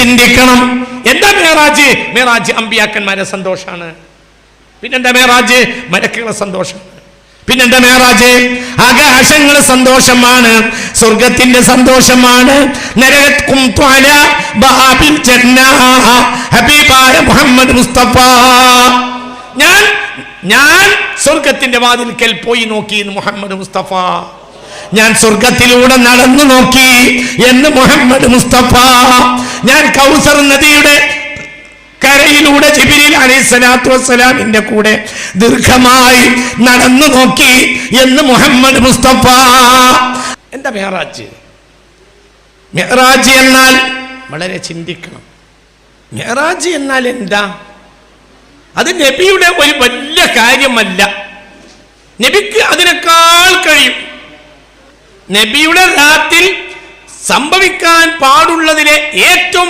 ചിന്തിക്കണം. എന്താ മേറാജ്? മേറാജ് അമ്പിയാക്കന്മാരെ സന്തോഷാണ്. പിന്നെന്താ മേറാജ്? മലക്കുകളെ സന്തോഷം. പിന്നെന്താ മേറാജ്? ആകാശങ്ങളെ സന്തോഷമാണ്, സ്വർഗത്തിന്റെ സന്തോഷമാണ്. ഹബീബായ മുഹമ്മദ് മുസ്തഫ, ഞാൻ സ്വർഗത്തിന്റെ വാതിൽക്കൽ പോയി നോക്കി എന്ന് മുഹമ്മദ് മുസ്തഫ. ഞാൻ സ്വർഗത്തിലൂടെ നടന്നു നോക്കി എന്ന് മുഹമ്മദ് മുസ്തഫ. ഞാൻ കൗസർ നദിയുടെ കരയിലൂടെ ജിബ്രീൽ അലൈഹിസ്സലാത്തു വസ്സലാമിന്റെ കൂടെ ദീർഘമായി നടന്നു നോക്കി എന്ന് മുഹമ്മദ് മുസ്തഫ. എന്താ മെഹറാജ്? മെഹറാജ് എന്നാൽ വളരെ ചിന്തിക്കണം. മെഹറാജ് എന്നാൽ എന്താ? അത് നബിയുടെ ഒരു വലിയ കാര്യമല്ല. നബിക്ക് അതിനേക്കാൾ കഴിയും. നബിയുടെ രാത്തിൽ സംഭവിക്കാൻ പാടുള്ളതിലെ ഏറ്റവും